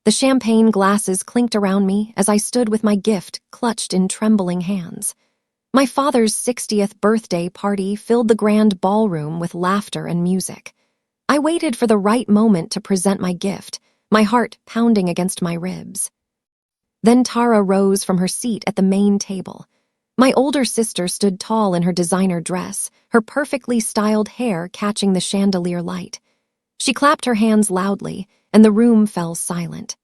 The champagne glasses clinked around me as I stood with my gift clutched in trembling hands. My father's 60th birthday party filled the grand ballroom with laughter and music. I waited for the right moment to present my gift, my heart pounding against my ribs. Then Tara rose from her seat at the main table. My older sister stood tall in her designer dress, her perfectly styled hair catching the chandelier light. She clapped her hands loudly, and the room fell silent.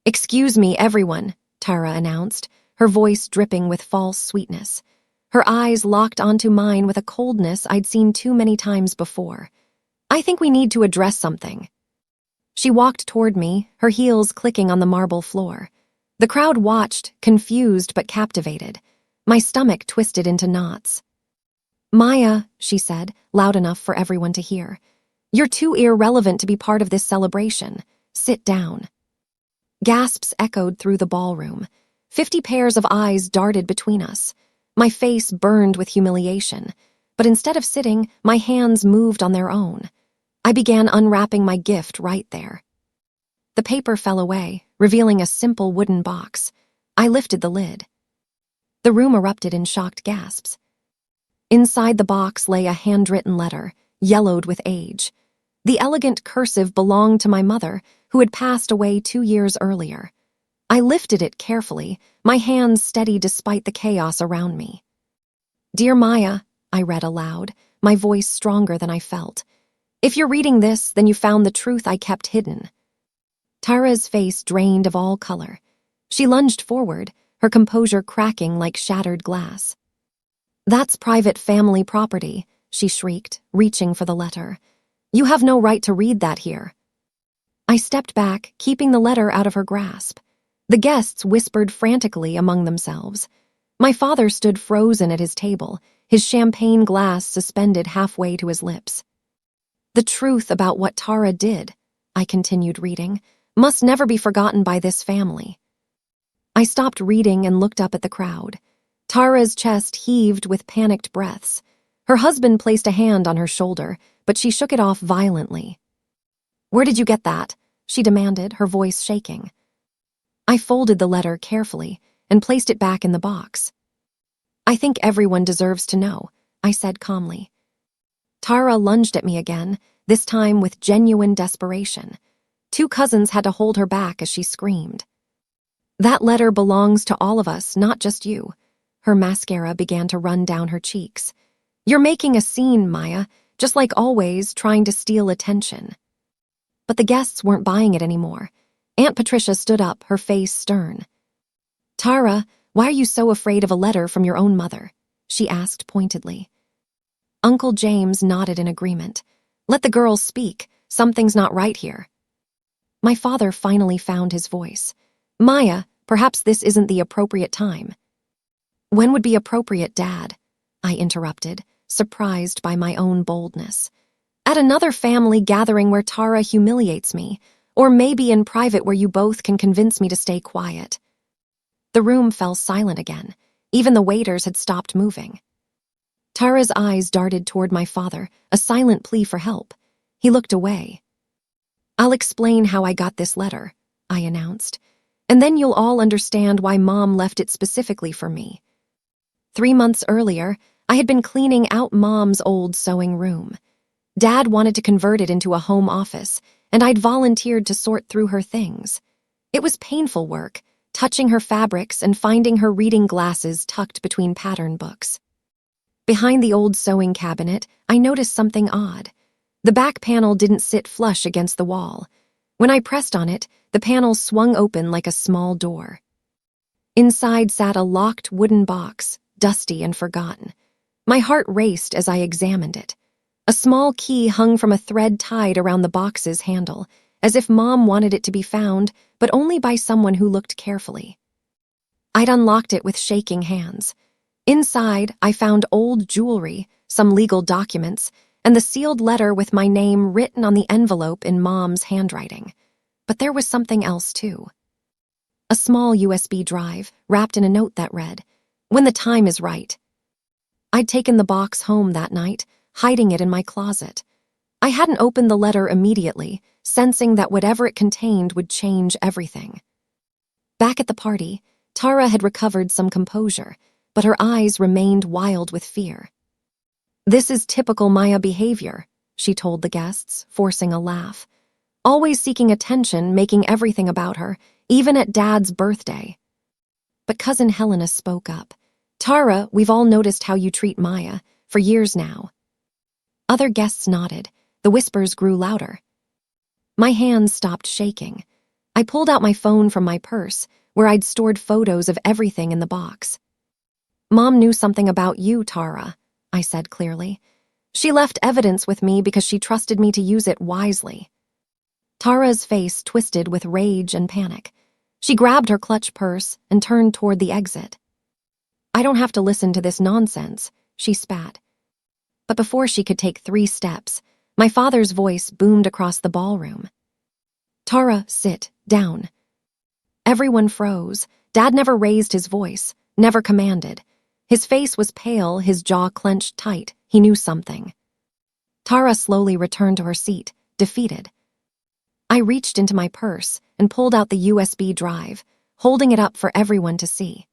"Excuse me, everyone," Tara announced, her voice dripping with false sweetness. Her eyes locked onto mine with a coldness I'd seen too many times before. "I think we need to address something." She walked toward me, her heels clicking on the marble floor. The crowd watched, confused but captivated. My stomach twisted into knots. "Maya," she said, loud enough for everyone to hear, "you're too irrelevant to be part of this celebration. Sit down." Gasps echoed through the ballroom. 50 pairs of eyes darted between us. My face burned with humiliation, but instead of sitting, my hands moved on their own. I began unwrapping my gift right there. The paper fell away, revealing a simple wooden box. I lifted the lid. The room erupted in shocked gasps. Inside the box lay a handwritten letter, yellowed with age. The elegant cursive belonged to my mother, who had passed away 2 years earlier. I lifted it carefully, my hands steady despite the chaos around me. "Dear Maya," I read aloud, my voice stronger than I felt. "If you're reading this, then you found the truth I kept hidden." Tara's face drained of all color. She lunged forward, her composure cracking like shattered glass. "That's private family property," she shrieked, reaching for the letter. "You have no right to read that here." I stepped back, keeping the letter out of her grasp. The guests whispered frantically among themselves. My father stood frozen at his table, his champagne glass suspended halfway to his lips. "The truth about what Tara did," I continued reading, "must never be forgotten by this family." I stopped reading and looked up at the crowd. Tara's chest heaved with panicked breaths. Her husband placed a hand on her shoulder, but she shook it off violently. "Where did you get that?" she demanded, her voice shaking. I folded the letter carefully and placed it back in the box. "I think everyone deserves to know," I said calmly. Tara lunged at me again, this time with genuine desperation. 2 cousins had to hold her back as she screamed. "That letter belongs to all of us, not just you." Her mascara began to run down her cheeks. "You're making a scene, Maya, just like always, trying to steal attention." But the guests weren't buying it anymore. Aunt Patricia stood up, her face stern. "Tara, why are you so afraid of a letter from your own mother?" she asked pointedly. Uncle James nodded in agreement. "Let the girl speak. Something's not right here." My father finally found his voice. "Maya, perhaps this isn't the appropriate time." "When would be appropriate, Dad?" I interrupted, surprised by my own boldness. "At another family gathering where Tara humiliates me, or maybe in private where you both can convince me to stay quiet." The room fell silent again. Even the waiters had stopped moving. Tara's eyes darted toward my father, a silent plea for help. He looked away. "I'll explain how I got this letter," I announced, "and then you'll all understand why Mom left it specifically for me." 3 months earlier, I had been cleaning out Mom's old sewing room. Dad wanted to convert it into a home office, and I'd volunteered to sort through her things. It was painful work, touching her fabrics and finding her reading glasses tucked between pattern books. Behind the old sewing cabinet, I noticed something odd. The back panel didn't sit flush against the wall. When I pressed on it, the panel swung open like a small door. Inside sat a locked wooden box, dusty and forgotten. My heart raced as I examined it. A small key hung from a thread tied around the box's handle, as if Mom wanted it to be found, but only by someone who looked carefully. I'd unlocked it with shaking hands. Inside, I found old jewelry, some legal documents, and the sealed letter with my name written on the envelope in Mom's handwriting. But there was something else, too. A small USB drive, wrapped in a note that read, "When the time is right." I'd taken the box home that night, hiding it in my closet. I hadn't opened the letter immediately, sensing that whatever it contained would change everything. Back at the party, Tara had recovered some composure, but her eyes remained wild with fear. "This is typical Maya behavior," she told the guests, forcing a laugh. "Always seeking attention, making everything about her, even at Dad's birthday." But Cousin Helena spoke up. "Tara, we've all noticed how you treat Maya, for years now." Other guests nodded. The whispers grew louder. My hands stopped shaking. I pulled out my phone from my purse, where I'd stored photos of everything in the box. "Mom knew something about you, Tara," I said clearly. "She left evidence with me because she trusted me to use it wisely." Tara's face twisted with rage and panic. She grabbed her clutch purse and turned toward the exit. "I don't have to listen to this nonsense," she spat. But before she could take 3 steps, my father's voice boomed across the ballroom. "Tara, sit down." Everyone froze. Dad never raised his voice, never commanded. His face was pale, his jaw clenched tight. He knew something. Tara slowly returned to her seat, defeated. I reached into my purse and pulled out the USB drive, holding it up for everyone to see.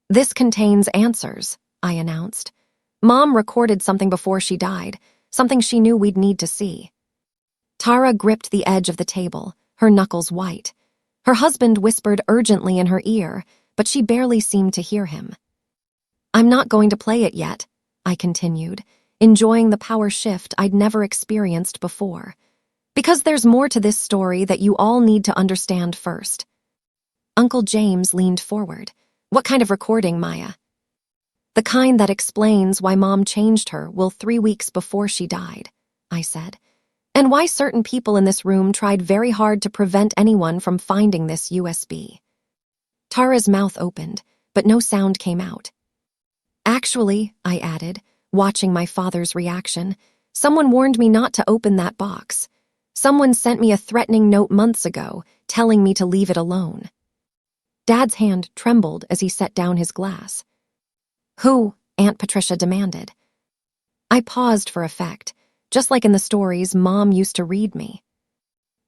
"This contains answers," I announced. "Mom recorded something before she died, something she knew we'd need to see." Tara gripped the edge of the table, her knuckles white. Her husband whispered urgently in her ear, but she barely seemed to hear him. "I'm not going to play it yet," I continued, enjoying the power shift I'd never experienced before. "Because there's more to this story that you all need to understand first." Uncle James leaned forward. "What kind of recording, Maya?" "The kind that explains why Mom changed her 3 weeks before she died," I said. "And why certain people in this room tried very hard to prevent anyone from finding this USB." Tara's mouth opened, but no sound came out. "Actually," I added, watching my father's reaction, "someone warned me not to open that box. Someone sent me a threatening note months ago, telling me to leave it alone." Dad's hand trembled as he set down his glass. "Who?" Aunt Patricia demanded. I paused for effect, just like in the stories Mom used to read me.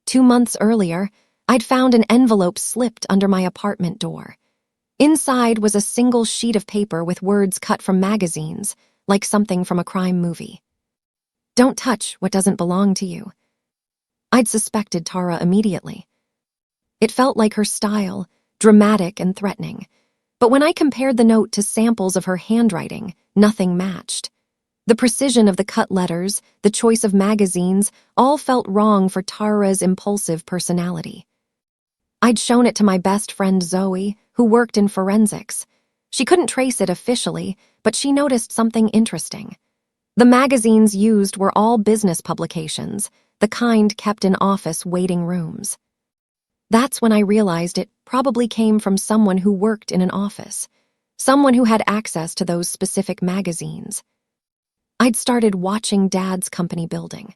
2 months earlier, I'd found an envelope slipped under my apartment door. Inside was a single sheet of paper with words cut from magazines, like something from a crime movie. "Don't touch what doesn't belong to you." I'd suspected Tara immediately. It felt like her style, dramatic and threatening. But when I compared the note to samples of her handwriting, nothing matched. The precision of the cut letters, the choice of magazines, all felt wrong for Tara's impulsive personality. I'd shown it to my best friend Zoe, who worked in forensics. She couldn't trace it officially, but she noticed something interesting. The magazines used were all business publications, the kind kept in office waiting rooms. That's when I realized it probably came from someone who worked in an office, someone who had access to those specific magazines. I'd started watching Dad's company building.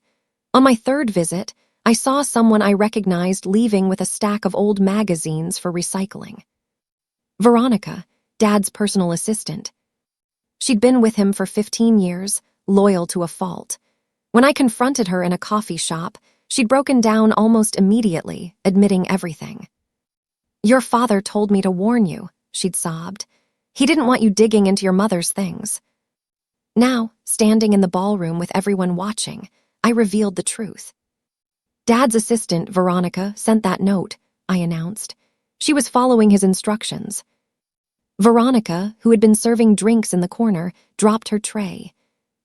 On my 3rd visit, I saw someone I recognized leaving with a stack of old magazines for recycling. Veronica, Dad's personal assistant. She'd been with him for 15 years, loyal to a fault. When I confronted her in a coffee shop, she'd broken down almost immediately, admitting everything. "Your father told me to warn you," she'd sobbed. "He didn't want you digging into your mother's things." Now, standing in the ballroom with everyone watching, I revealed the truth. "Dad's assistant, Veronica, sent that note," I announced. She was following his instructions. Veronica, who had been serving drinks in the corner, dropped her tray.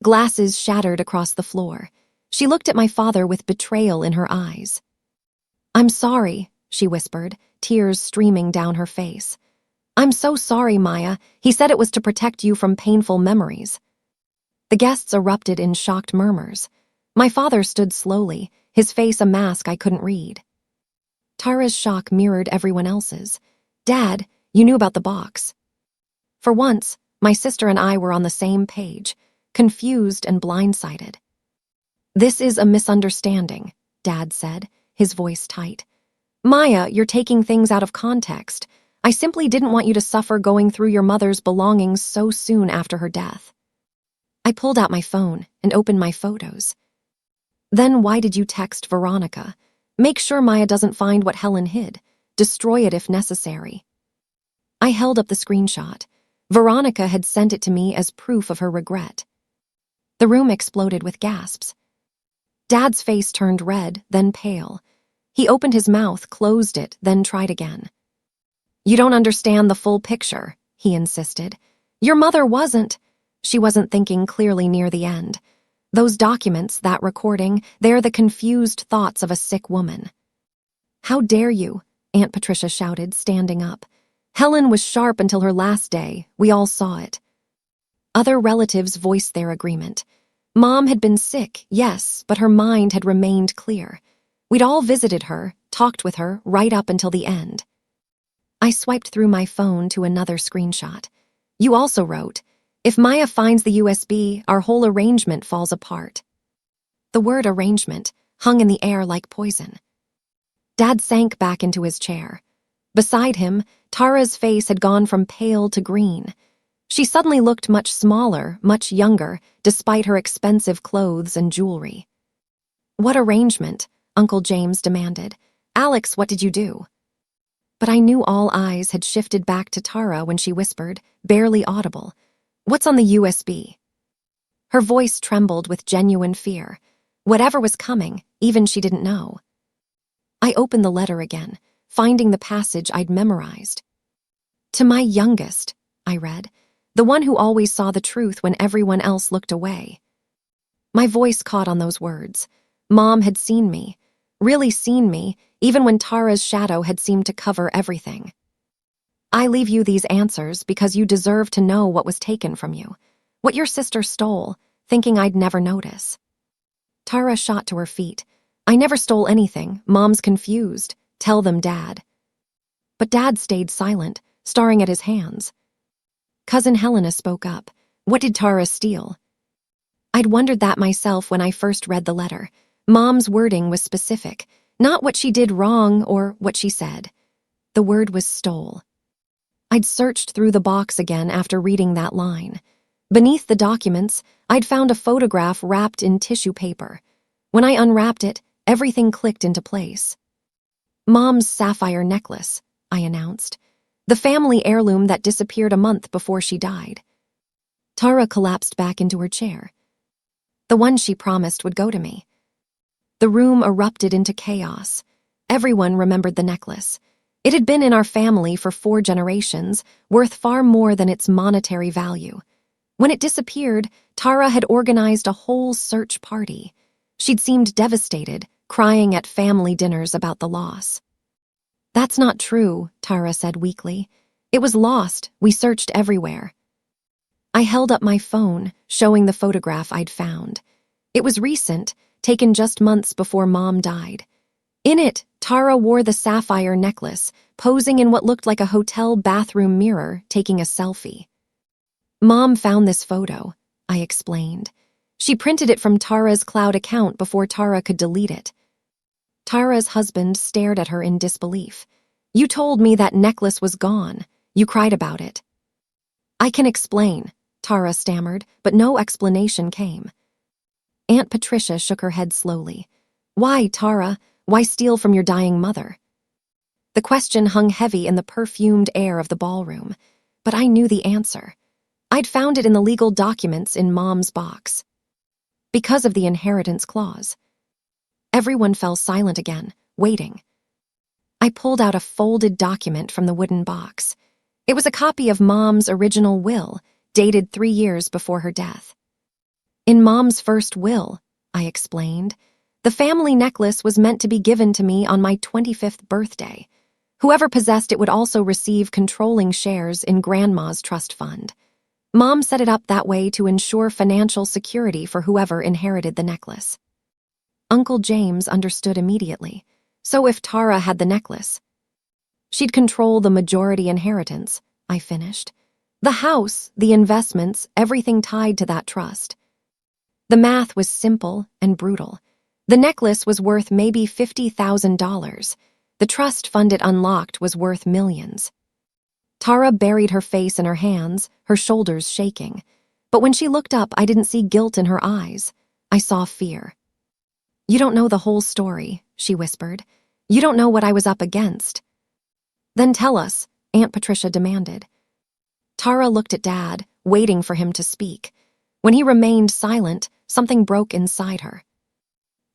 Glasses shattered across the floor. She looked at my father with betrayal in her eyes. "I'm sorry," she whispered, tears streaming down her face. "I'm so sorry, Maya. He said it was to protect you from painful memories." The guests erupted in shocked murmurs. My father stood slowly, his face a mask I couldn't read. Tara's shock mirrored everyone else's. "Dad, you knew about the box." For once, my sister and I were on the same page, confused and blindsided. "This is a misunderstanding," Dad said, his voice tight. "Maya, you're taking things out of context. I simply didn't want you to suffer going through your mother's belongings so soon after her death." I pulled out my phone and opened my photos. "Then why did you text Veronica? Make sure Maya doesn't find what Helen hid. Destroy it if necessary. I held up the screenshot. Veronica had sent it to me as proof of her regret. The room exploded with gasps. Dad's face turned red, then pale. He opened his mouth, closed it, then tried again. You don't understand the full picture, he insisted. Your mother wasn't. She wasn't thinking clearly near the end. Those documents, that recording, they're the confused thoughts of a sick woman. How dare you? Aunt Patricia shouted, standing up. Helen was sharp until her last day. We all saw it. Other relatives voiced their agreement. Mom had been sick, yes, but her mind had remained clear. We'd all visited her, talked with her, right up until the end. I swiped through my phone to another screenshot. You also wrote, if Maya finds the USB, our whole arrangement falls apart. The word arrangement hung in the air like poison. Dad sank back into his chair. Beside him, Tara's face had gone from pale to green. She suddenly looked much smaller, much younger, despite her expensive clothes and jewelry. What arrangement? Uncle James demanded. Alex, what did you do? But I knew all eyes had shifted back to Tara when she whispered, barely audible, what's on the USB? Her voice trembled with genuine fear. Whatever was coming, even she didn't know. I opened the letter again, finding the passage I'd memorized. To my youngest, I read, the one who always saw the truth when everyone else looked away. My voice caught on those words. Mom had seen me, really seen me, even when Tara's shadow had seemed to cover everything. I leave you these answers because you deserve to know what was taken from you, what your sister stole, thinking I'd never notice. Tara shot to her feet. I never stole anything. Mom's confused. Tell them, Dad. But Dad stayed silent, staring at his hands. Cousin Helena spoke up. What did Tara steal? I'd wondered that myself when I first read the letter. Mom's wording was specific, not what she did wrong or what she said. The word was stole. I'd searched through the box again after reading that line. Beneath the documents, I'd found a photograph wrapped in tissue paper. When I unwrapped it, everything clicked into place. Mom's sapphire necklace, I announced. The family heirloom that disappeared a month before she died. Tara collapsed back into her chair. The one she promised would go to me. The room erupted into chaos. Everyone remembered the necklace. It had been in our family for 4 generations, worth far more than its monetary value. When it disappeared, Tara had organized a whole search party. She'd seemed devastated, crying at family dinners about the loss. That's not true, Tara said weakly. It was lost. We searched everywhere. I held up my phone, showing the photograph I'd found. It was recent, taken just months before Mom died. In it, Tara wore the sapphire necklace, posing in what looked like a hotel bathroom mirror, taking a selfie. Mom found this photo, I explained. She printed it from Tara's cloud account before Tara could delete it. Tara's husband stared at her in disbelief. You told me that necklace was gone. You cried about it. I can explain, Tara stammered, but no explanation came. Aunt Patricia shook her head slowly. Why, Tara? Why steal from your dying mother? The question hung heavy in the perfumed air of the ballroom, but I knew the answer. I'd found it in the legal documents in Mom's box. Because of the inheritance clause. Everyone fell silent again, waiting. I pulled out a folded document from the wooden box. It was a copy of Mom's original will, dated 3 years before her death. In Mom's first will, I explained, the family necklace was meant to be given to me on my 25th birthday. Whoever possessed it would also receive controlling shares in Grandma's trust fund. Mom set it up that way to ensure financial security for whoever inherited the necklace. Uncle James understood immediately. So if Tara had the necklace, she'd control the majority inheritance, I finished. The house, the investments, everything tied to that trust. The math was simple and brutal. The necklace was worth maybe $50,000. The trust fund it unlocked was worth millions. Tara buried her face in her hands, her shoulders shaking. But when she looked up, I didn't see guilt in her eyes. I saw fear. You don't know the whole story, she whispered. You don't know what I was up against. Then tell us, Aunt Patricia demanded. Tara looked at Dad, waiting for him to speak. When he remained silent, something broke inside her.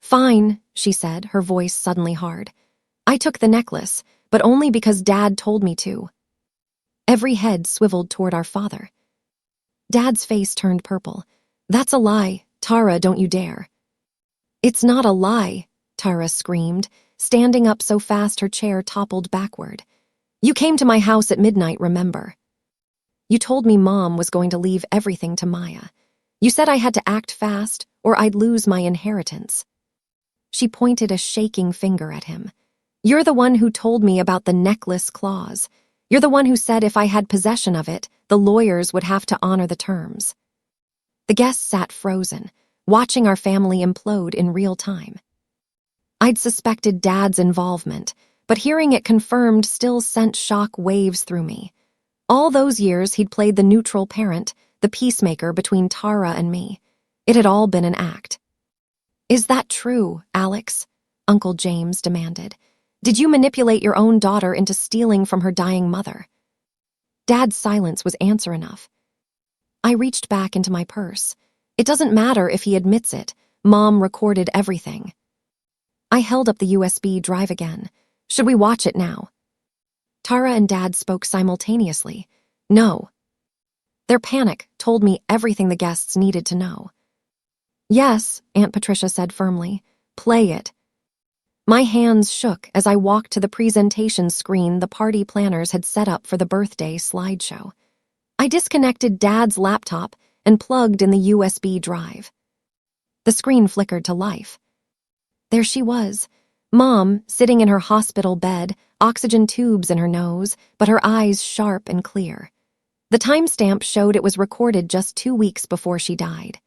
Fine, she said, her voice suddenly hard. I took the necklace, but only because Dad told me to. Every head swiveled toward our father. Dad's face turned purple. That's a lie, Tara, don't you dare. It's not a lie, Tara screamed, standing up so fast her chair toppled backward. You came to my house at midnight, remember? You told me Mom was going to leave everything to Maya. You said I had to act fast or I'd lose my inheritance. She pointed a shaking finger at him. You're the one who told me about the necklace clause. You're the one who said if I had possession of it, the lawyers would have to honor the terms. The guests sat frozen, watching our family implode in real time. I'd suspected Dad's involvement, but hearing it confirmed still sent shock waves through me. All those years he'd played the neutral parent, the peacemaker between Tara and me. It had all been an act. Is that true, Alex? Uncle James demanded. Did you manipulate your own daughter into stealing from her dying mother? Dad's silence was answer enough. I reached back into my purse. It doesn't matter if he admits it. Mom recorded everything. I held up the USB drive again. Should we watch it now? Tara and Dad spoke simultaneously. No. Their panic told me everything the guests needed to know. Yes, Aunt Patricia said firmly. Play it. My hands shook as I walked to the presentation screen the party planners had set up for the birthday slideshow. I disconnected Dad's laptop and plugged in the USB drive. The screen flickered to life. There she was, Mom sitting in her hospital bed, oxygen tubes in her nose, but her eyes sharp and clear. The timestamp showed it was recorded just 2 weeks before she died.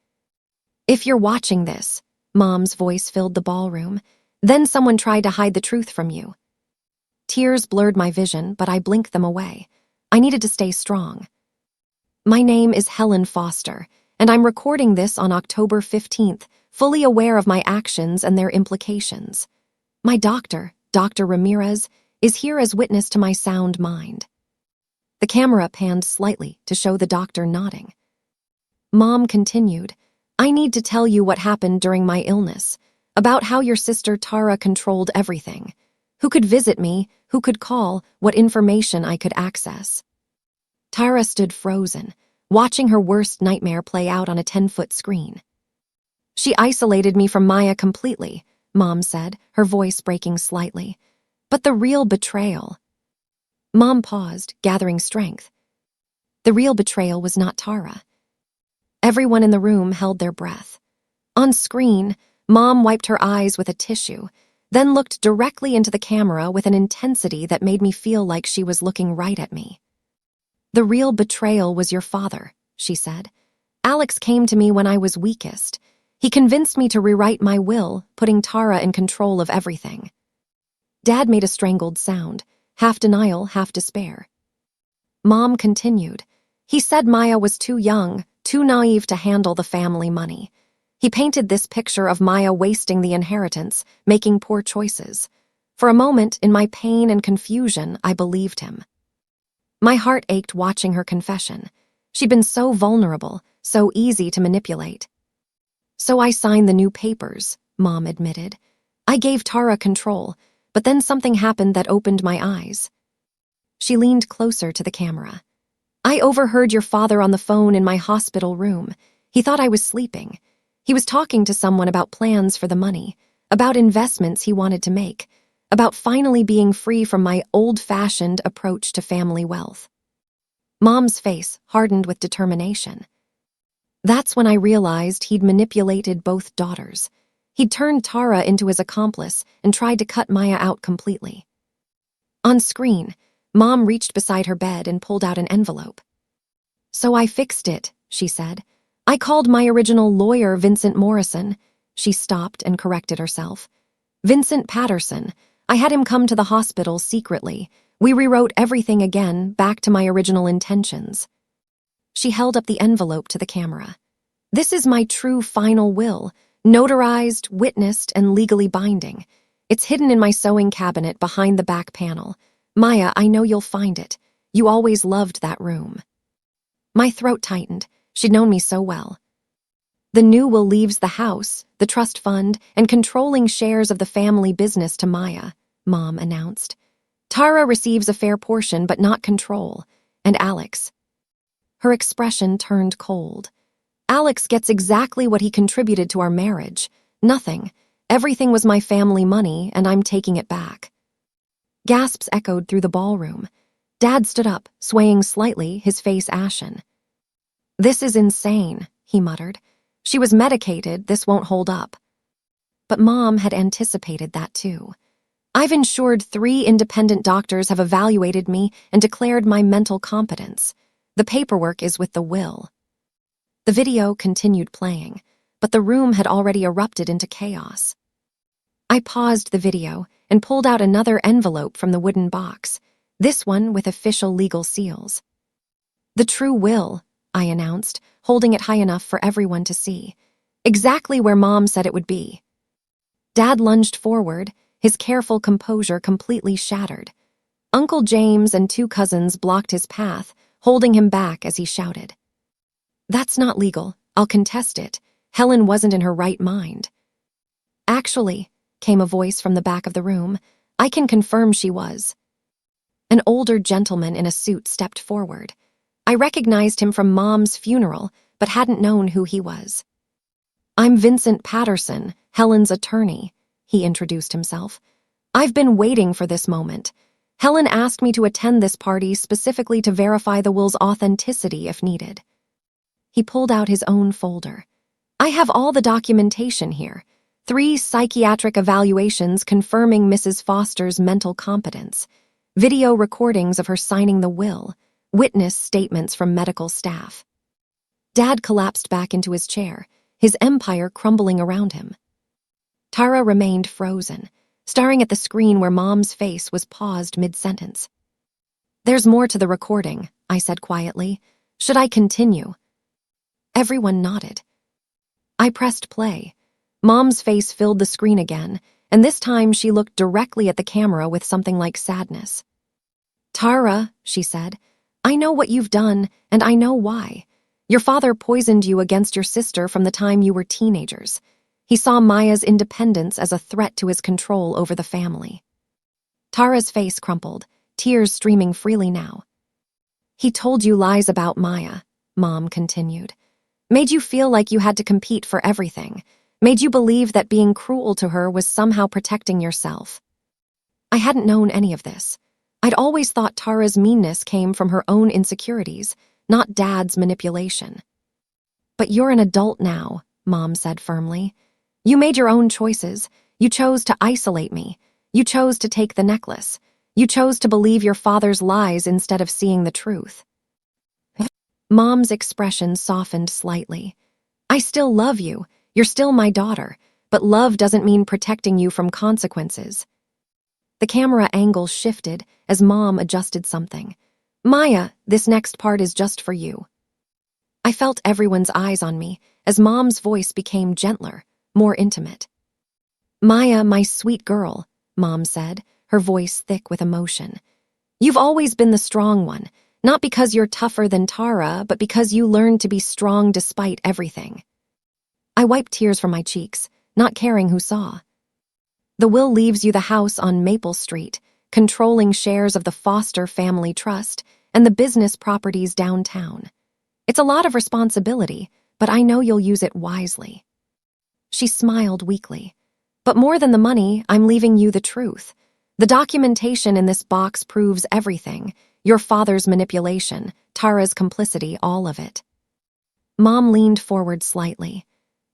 If you're watching this, Mom's voice filled the ballroom, then someone tried to hide the truth from you. Tears blurred my vision, but I blinked them away. I needed to stay strong. My name is Helen Foster, and I'm recording this on October 15th, fully aware of my actions and their implications. My doctor, Dr. Ramirez, is here as witness to my sound mind. The camera panned slightly to show the doctor nodding. Mom continued, I need to tell you what happened during my illness, about how your sister Tara controlled everything, who could visit me, who could call, what information I could access. Tara stood frozen, watching her worst nightmare play out on a 10-foot screen. She isolated me from Maya completely, Mom said, her voice breaking slightly. But the real betrayal. Mom paused, gathering strength. The real betrayal was not Tara. Everyone in the room held their breath. On screen, Mom wiped her eyes with a tissue, then looked directly into the camera with an intensity that made me feel like she was looking right at me. The real betrayal was your father, she said. Alex came to me when I was weakest. He convinced me to rewrite my will, putting Tara in control of everything. Dad made a strangled sound, half denial, half despair. Mom continued. He said Maya was too young, too naive to handle the family money. He painted this picture of Maya wasting the inheritance, making poor choices. For a moment, in my pain and confusion, I believed him. My heart ached watching her confession. She'd been so vulnerable, so easy to manipulate. So I signed the new papers, Mom admitted. I gave Tara control, but then something happened that opened my eyes. She leaned closer to the camera. I overheard your father on the phone in my hospital room. He thought I was sleeping. He was talking to someone about plans for the money, about investments he wanted to make, about finally being free from my old-fashioned approach to family wealth. Mom's face hardened with determination. That's when I realized he'd manipulated both daughters. He'd turned Tara into his accomplice and tried to cut Maya out completely. On screen, Mom reached beside her bed and pulled out an envelope. So I fixed it, she said. I called my original lawyer, Vincent Morrison. She stopped and corrected herself. Vincent Patterson. I had him come to the hospital secretly. We rewrote everything again, back to my original intentions. She held up the envelope to the camera. This is my true final will, Notarized, witnessed, and legally binding. It's hidden in my sewing cabinet behind the back panel. Maya, I know you'll find it. You always loved that room. My throat tightened. She'd known me so well. The new will leaves the house, the trust fund, and controlling shares of the family business to Maya, Mom announced. Tara receives a fair portion, but not control. And Alex. Her expression turned cold. Alex gets exactly what he contributed to our marriage. Nothing. Everything was my family money, and I'm taking it back. Gasps echoed through the ballroom. Dad stood up, swaying slightly, his face ashen. This is insane, he muttered. She was medicated, this won't hold up. But Mom had anticipated that too. I've ensured 3 independent doctors have evaluated me and declared my mental competence. The paperwork is with the will. The video continued playing, but the room had already erupted into chaos. I paused the video and pulled out another envelope from the wooden box, this one with official legal seals. The true will, I announced, holding it high enough for everyone to see. Exactly where Mom said it would be. Dad lunged forward, his careful composure completely shattered. Uncle James and 2 cousins blocked his path, holding him back as he shouted. That's not legal. I'll contest it. Helen wasn't in her right mind. Actually, came a voice from the back of the room, I can confirm she was. An older gentleman in a suit stepped forward. I recognized him from Mom's funeral, but hadn't known who he was. I'm Vincent Patterson, Helen's attorney, he introduced himself. I've been waiting for this moment. Helen asked me to attend this party specifically to verify the will's authenticity if needed. He pulled out his own folder. I have all the documentation here. 3 psychiatric evaluations confirming Mrs. Foster's mental competence. Video recordings of her signing the will. Witness statements from medical staff. Dad collapsed back into his chair, his empire crumbling around him. Tara remained frozen, staring at the screen where Mom's face was paused mid-sentence. There's more to the recording, I said quietly. Should I continue? Everyone nodded. I pressed play. Mom's face filled the screen again, and this time she looked directly at the camera with something like sadness. Tara, she said, I know what you've done, and I know why. Your father poisoned you against your sister from the time you were teenagers. He saw Maya's independence as a threat to his control over the family. Tara's face crumpled, tears streaming freely now. He told you lies about Maya, Mom continued. Made you feel like you had to compete for everything. Made you believe that being cruel to her was somehow protecting yourself. I hadn't known any of this. I'd always thought Tara's meanness came from her own insecurities, not Dad's manipulation. But you're an adult now, Mom said firmly. You made your own choices. You chose to isolate me. You chose to take the necklace. You chose to believe your father's lies instead of seeing the truth. Mom's expression softened slightly. I still love you. You're still my daughter, but love doesn't mean protecting you from consequences. The camera angle shifted as Mom adjusted something. Maya, this next part is just for you. I felt everyone's eyes on me as Mom's voice became gentler, more intimate. Maya, my sweet girl, Mom said, her voice thick with emotion. You've always been the strong one, not because you're tougher than Tara, but because you learned to be strong despite everything. I wiped tears from my cheeks, not caring who saw. The will leaves you the house on Maple Street, controlling shares of the Foster Family Trust and the business properties downtown. It's a lot of responsibility, but I know you'll use it wisely. She smiled weakly. But more than the money, I'm leaving you the truth. The documentation in this box proves everything. Your father's manipulation, Tara's complicity, all of it. Mom leaned forward slightly.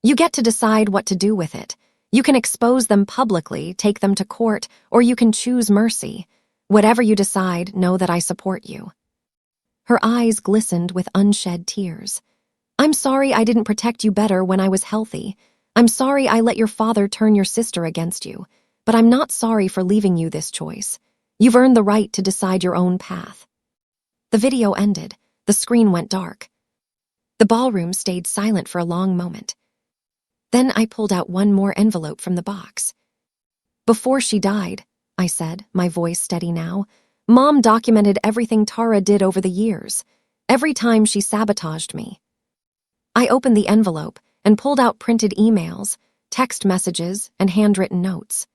You get to decide what to do with it. You can expose them publicly, take them to court, or you can choose mercy. Whatever you decide, know that I support you. Her eyes glistened with unshed tears. I'm sorry I didn't protect you better when I was healthy. I'm sorry I let your father turn your sister against you, but I'm not sorry for leaving you this choice. You've earned the right to decide your own path. The video ended. The screen went dark. The ballroom stayed silent for a long moment. Then I pulled out one more envelope from the box. "Before she died," I said, my voice steady now, "Mom documented everything Tara did over the years, every time she sabotaged me." I opened the envelope and pulled out printed emails, text messages, and handwritten notes.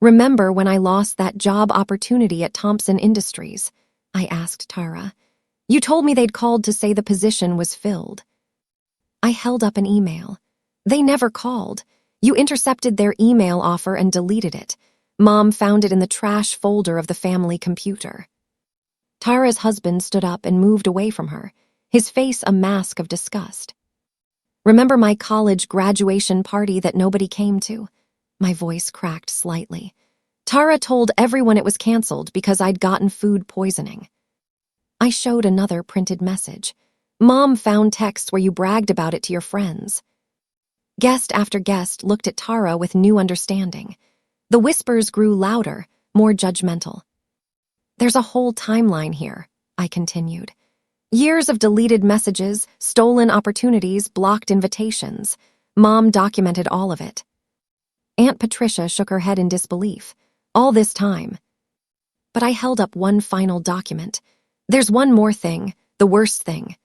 "Remember when I lost that job opportunity at Thompson Industries?" I asked Tara. "You told me they'd called to say the position was filled." I held up an email. "They never called. You intercepted their email offer and deleted it. Mom found it in the trash folder of the family computer." Tara's husband stood up and moved away from her, his face a mask of disgust. "Remember my college graduation party that nobody came to?" My voice cracked slightly. "Tara told everyone it was canceled because I'd gotten food poisoning." I showed another printed message. "Mom found texts where you bragged about it to your friends." Guest after guest looked at Tara with new understanding. The whispers grew louder, more judgmental. "There's a whole timeline here," I continued. "Years of deleted messages, stolen opportunities, blocked invitations. Mom documented all of it." Aunt Patricia shook her head in disbelief. "All this time." But I held up one final document. "There's one more thing, the worst thing."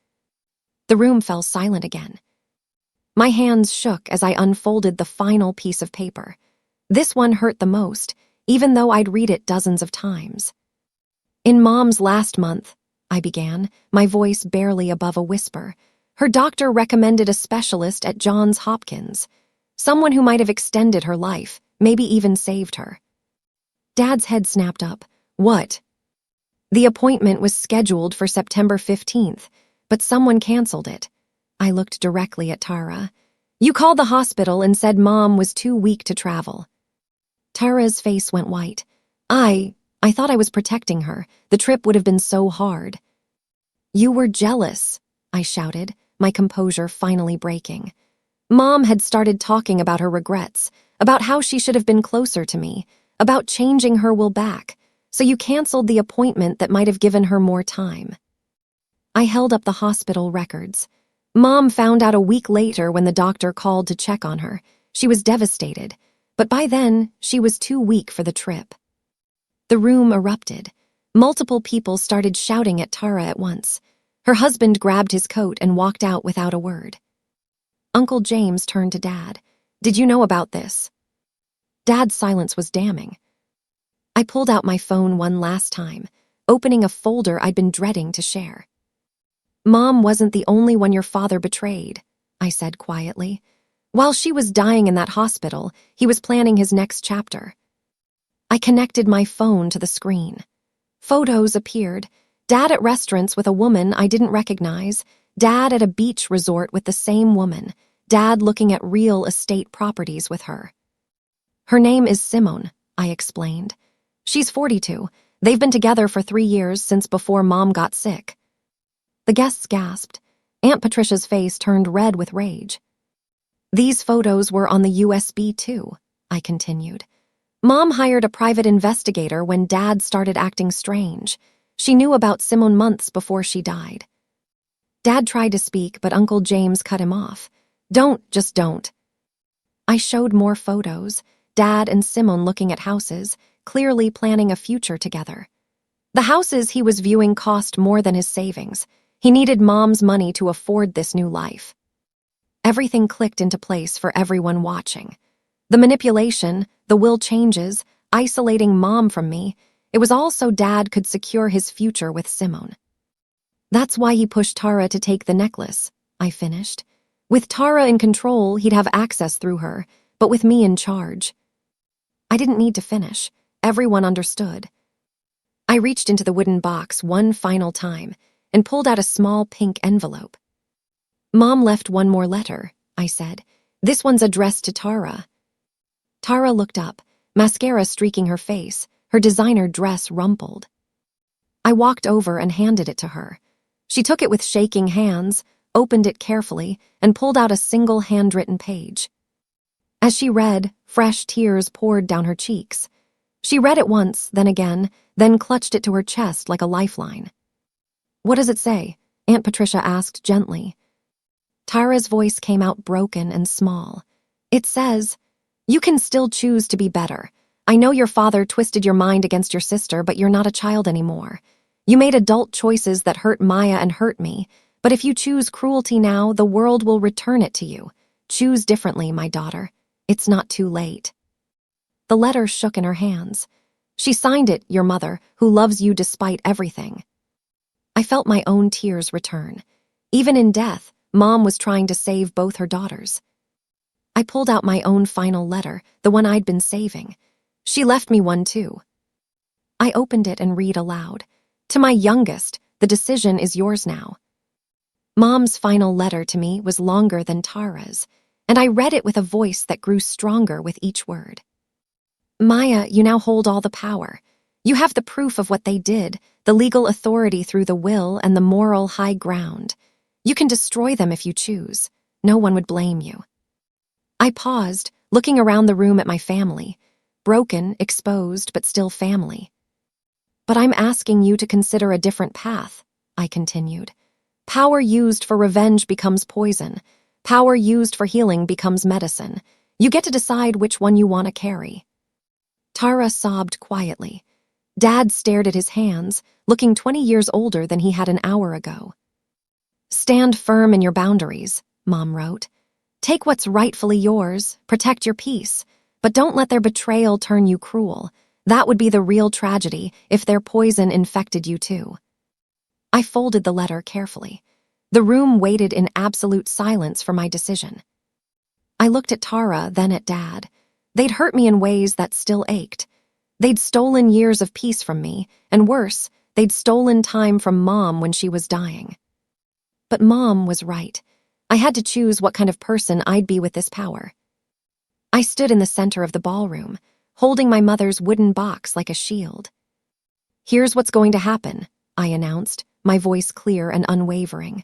The room fell silent again. My hands shook as I unfolded the final piece of paper. This one hurt the most, even though I'd read it dozens of times. "In Mom's last month," I began, my voice barely above a whisper, "her doctor recommended a specialist at Johns Hopkins, someone who might have extended her life, maybe even saved her." Dad's head snapped up. "What?" "The appointment was scheduled for September 15th, but someone canceled it." I looked directly at Tara. "You called the hospital and said Mom was too weak to travel." Tara's face went white. I thought I was protecting her. The trip would have been so hard." "You were jealous," I shouted, my composure finally breaking. "Mom had started talking about her regrets, about how she should have been closer to me, about changing her will back, so you canceled the appointment that might have given her more time." I held up the hospital records. Mom found out a week later when the doctor called to check on her. She was devastated, but by then, she was too weak for the trip. The room erupted. Multiple people started shouting at Tara at once. Her husband grabbed his coat and walked out without a word. Uncle James turned to Dad. "Did you know about this?" Dad's silence was damning. I pulled out my phone one last time, opening a folder I'd been dreading to share. "Mom wasn't the only one your father betrayed," I said quietly. "While she was dying in that hospital, he was planning his next chapter." I connected my phone to the screen. Photos appeared. Dad at restaurants with a woman I didn't recognize, Dad at a beach resort with the same woman, Dad looking at real estate properties with her. "Her name is Simone," I explained. "She's 42. They've been together for 3 years since before Mom got sick." The guests gasped. Aunt Patricia's face turned red with rage. "These photos were on the USB too," I continued. "Mom hired a private investigator when Dad started acting strange. She knew about Simone months before she died." Dad tried to speak, but Uncle James cut him off. Just don't." I showed more photos, Dad and Simone looking at houses, clearly planning a future together. The houses he was viewing cost more than his savings. He needed Mom's money to afford this new life. Everything clicked into place for everyone watching. The manipulation, the will changes, isolating Mom from me, it was all so Dad could secure his future with Simone. "That's why he pushed Tara to take the necklace," I finished. "With Tara in control, he'd have access through her, but with me in charge." I didn't need to finish. Everyone understood. I reached into the wooden box one final time and pulled out a small pink envelope. "Mom left one more letter," I said. "This one's addressed to Tara." Tara looked up, mascara streaking her face, her designer dress rumpled. I walked over and handed it to her. She took it with shaking hands, opened it carefully, and pulled out a single handwritten page. As she read, fresh tears poured down her cheeks. She read it once, then again, then clutched it to her chest like a lifeline. "What does it say?" Aunt Patricia asked gently. Tara's voice came out broken and small. It says, "You can still choose to be better. I know your father twisted your mind against your sister, but you're not a child anymore. You made adult choices that hurt Maya and hurt me, but if you choose cruelty now, the world will return it to you. Choose differently, my daughter. It's not too late." The letter shook in her hands. She signed it, "Your mother, who loves you despite everything." I felt my own tears return. Even in death, Mom was trying to save both her daughters. I pulled out my own final letter, the one I'd been saving. She left me one too. I opened it and read aloud. "To my youngest, the decision is yours now." Mom's final letter to me was longer than Tara's, and I read it with a voice that grew stronger with each word. "Maya, you now hold all the power. You have the proof of what they did, the legal authority through the will, and the moral high ground. You can destroy them if you choose. No one would blame you." I paused, looking around the room at my family. Broken, exposed, but still family. "But I'm asking you to consider a different path," I continued. "Power used for revenge becomes poison. Power used for healing becomes medicine. You get to decide which one you want to carry." Tara sobbed quietly. Dad stared at his hands, looking 20 years older than he had an hour ago. "Stand firm in your boundaries," Mom wrote. "Take what's rightfully yours, protect your peace, but don't let their betrayal turn you cruel. That would be the real tragedy if their poison infected you too." I folded the letter carefully. The room waited in absolute silence for my decision. I looked at Tara, then at Dad. They'd hurt me in ways that still ached. They'd stolen years of peace from me, and worse, they'd stolen time from Mom when she was dying. But Mom was right. I had to choose what kind of person I'd be with this power. I stood in the center of the ballroom, holding my mother's wooden box like a shield. "Here's what's going to happen," I announced, my voice clear and unwavering.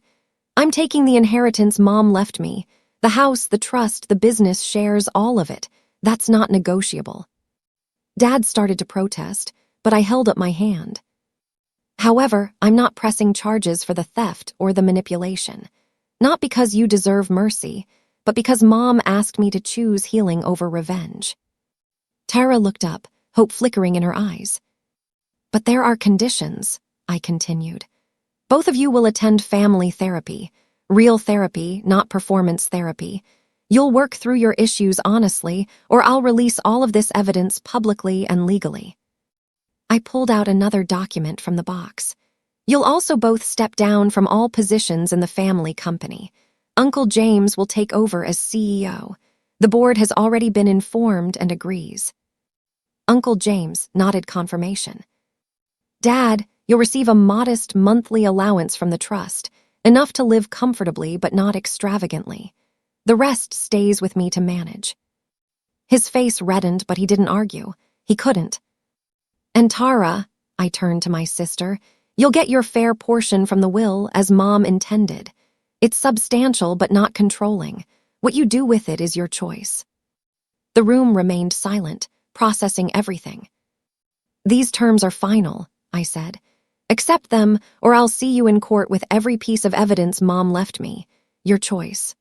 "I'm taking the inheritance Mom left me. The house, the trust, the business shares, all of it. That's not negotiable." Dad started to protest, but I held up my hand. "However, I'm not pressing charges for the theft or the manipulation. Not because you deserve mercy, but because Mom asked me to choose healing over revenge." Tara looked up, hope flickering in her eyes. "But there are conditions," I continued. "Both of you will attend family therapy. Real therapy, not performance therapy. You'll work through your issues honestly, or I'll release all of this evidence publicly and legally." I pulled out another document from the box. "You'll also both step down from all positions in the family company. Uncle James will take over as CEO. The board has already been informed and agrees." Uncle James nodded confirmation. "Dad, you'll receive a modest monthly allowance from the trust, enough to live comfortably but not extravagantly. The rest stays with me to manage." His face reddened, but he didn't argue. He couldn't. "And Tara," I turned to my sister, "you'll get your fair portion from the will as Mom intended. It's substantial but not controlling. What you do with it is your choice." The room remained silent, processing everything. "These terms are final," I said. "Accept them, or I'll see you in court with every piece of evidence Mom left me. Your choice."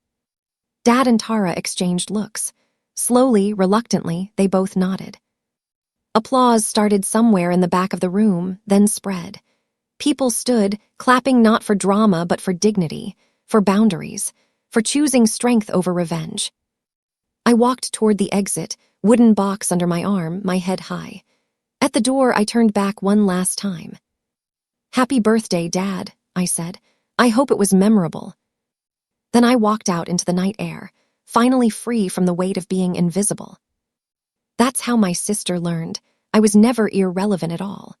Dad and Tara exchanged looks. Slowly, reluctantly, they both nodded. Applause started somewhere in the back of the room, then spread. People stood, clapping not for drama but for dignity, for boundaries, for choosing strength over revenge. I walked toward the exit, wooden box under my arm, my head high. At the door, I turned back one last time. "Happy birthday, Dad," I said. "I hope it was memorable." Then I walked out into the night air, finally free from the weight of being invisible. That's how my sister learned I was never irrelevant at all.